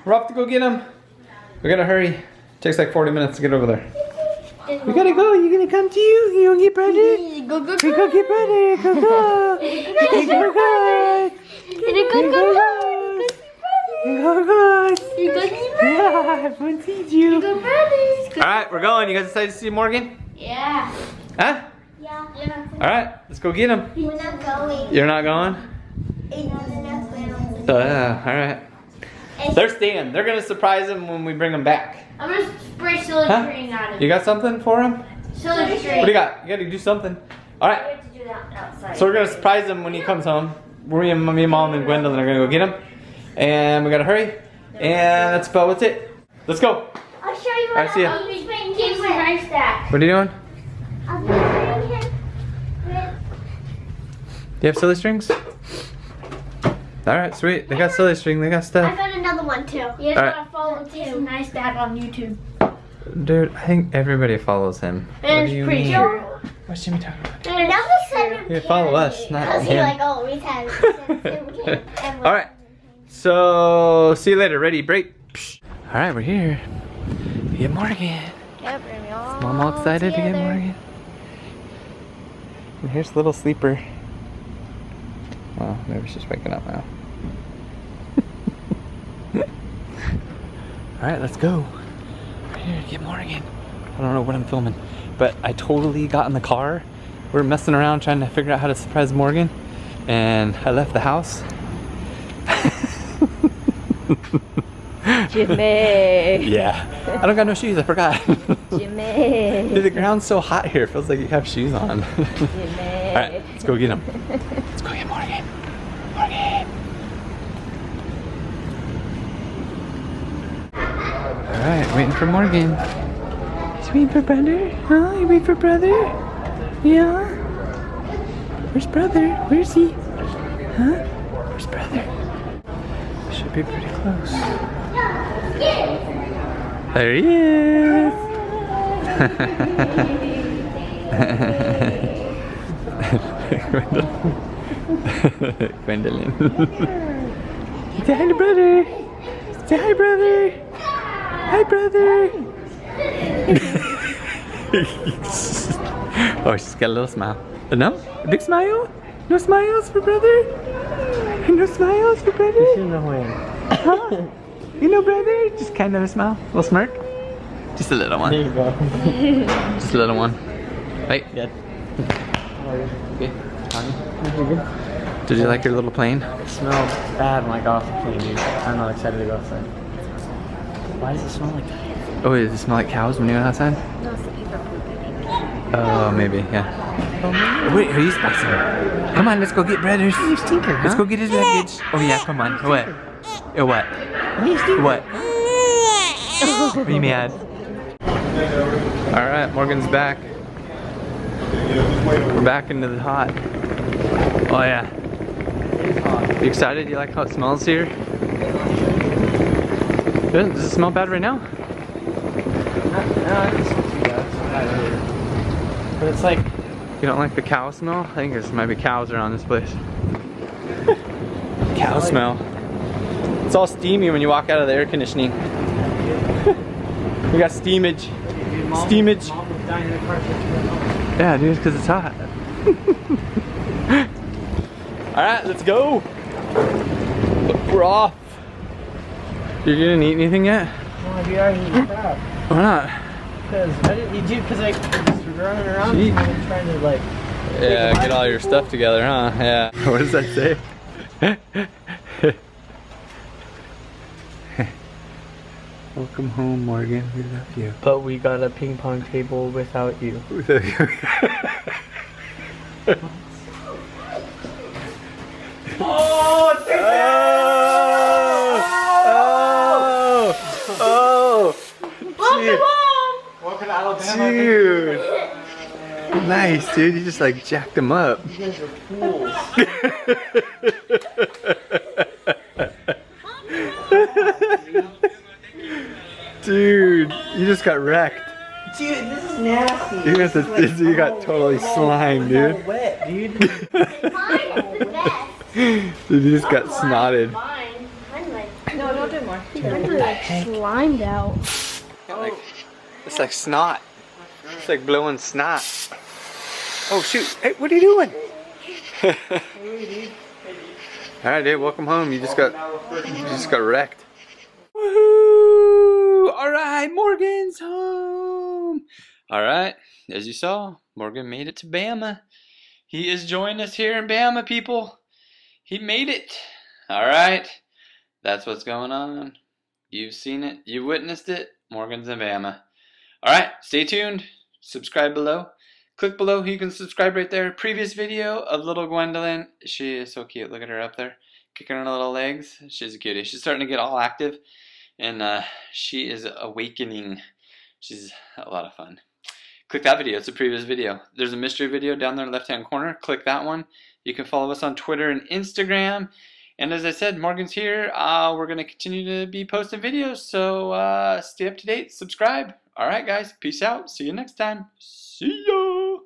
we're off to go get him. We gotta hurry. Takes like 40 minutes to get over there. We gotta go. You gonna come too? You gonna get brother? Go, go, We go get brother. Go, go. We go, go. Go, go. Yeah, everyone sees you. Alright, we're going. You guys excited to see Morgan? Yeah. Huh? Yeah. Alright, let's go get him. We're not going. You're not going? No. Alright. They're staying. They're gonna surprise him when we bring him back. I'm gonna spray silverstring on him. You got something for him? Silverstring. What do you got? You gotta do something. Alright. We have to do that outside. So we're gonna surprise him when he comes home. Me, Mom, and Gwendolyn are gonna go get him. And we gotta hurry. And that's about what's it. Let's go. I'll show you what Alright, see ya. I'll be playing games with my stack. What are you doing? I'll be playing him with... Do you have silly strings? Alright, sweet. They got silly string. They got I stuff. found another one too. You guys Alright. gotta follow too. Nice dad on YouTube. Dude, I think everybody follows him. What And do you it's pretty mean? true. What's Jimmy talking about? And that was Yeah, follow us, not Because he him. like always has. Alright. So, see you later. Ready? Break. Alright, we're here. Get Morgan. Mom all excited to get Morgan. And here's little sleeper. Well, maybe she's waking up now. Alright, let's go. We're here to get Morgan. I don't know what I'm filming, but I totally got in the car. We were messing around trying to figure out how to surprise Morgan, and I left the house. Jimmy. Yeah. I don't got no shoes, I forgot. Jimmy. Dude, the ground's so hot here, it feels like you have shoes on. Jimmy. Alright, let's go get him. Let's go get Morgan. Morgan. Alright, waiting for Morgan. You waiting for brother? Huh? You waiting for brother? Yeah? Where's brother? Where's he? Huh? Where's brother? Should be pretty close. There he is! Gwendolyn. Say hi to brother! Say hi, brother! Hi, brother! Oh, she's got a little smile. No? A big smile? No smiles for brother? No smiles for brother? Huh? You know, brother? Just kind of a smile. A little smirk? Just a little one. There you go. Just a little one. Right? Good. Okay. Did you like your little plane? It smelled bad when I got off the plane, dude. I'm not excited to go outside. Why does it smell like that? Oh, does it smell like cows when you went outside? No, it's the people pooping. Oh, maybe, yeah. Wait, who's boxing? Come on, let's go get brothers. Let's go get his luggage. Oh yeah, come on. What? What? What? Are you mad? Alright, Morgan's back. We're back into the hot. Oh yeah. You excited? You like how it smells here? Good. Does it smell bad right now? But it's like, You don't like the cow smell? I think there might be cows around this place. Cow smell. It's all steamy when you walk out of the air conditioning. We got steamage. Steamage. Mom was dying in the car. Yeah, dude, because it's hot. Alright, let's go. We're off. You didn't eat anything yet? Oh, you already eaten crap. Why not? Because I didn't need you because I was just running around Eat. and trying to like. Yeah, get all your stuff together, huh? Yeah. What does that say? Welcome home, Morgan. We love you. But we got a ping pong table without you. Oh, take Welcome to Alabama. Dude. Nice, dude. You just like jacked him up. You guys are fools. Dude, you just got wrecked. Dude, this is nasty. You got totally slimed, All dude. wet, dude. Mine is the best. Dude, you just got snotted. Mine. Mine like. No, don't do more. Slimed out. It's like snot. It's like blowing snot. Oh shoot! Hey, what are you doing? All right, dude. Welcome home. You just got wrecked. Woohoo! All right, Morgan's home. All right, as you saw, Morgan made it to Bama. He is joining us here in Bama, people. He made it. All right, that's what's going on. You've seen it. You witnessed it. Morgan's in Bama. All right, stay tuned. Subscribe below. Click below. You can subscribe right there. Previous video of little Gwendolyn. She is so cute. Look at her up there, kicking her little legs. She's a cutie. She's starting to get all active, and she is awakening. She's a lot of fun. Click that video. It's a previous video. There's a mystery video down there in the left-hand corner. Click that one. You can follow us on Twitter and Instagram. And as I said, Morgan's here. We're going to continue to be posting videos, so stay up to date. Subscribe. All right, guys. Peace out. See you next time. See ya.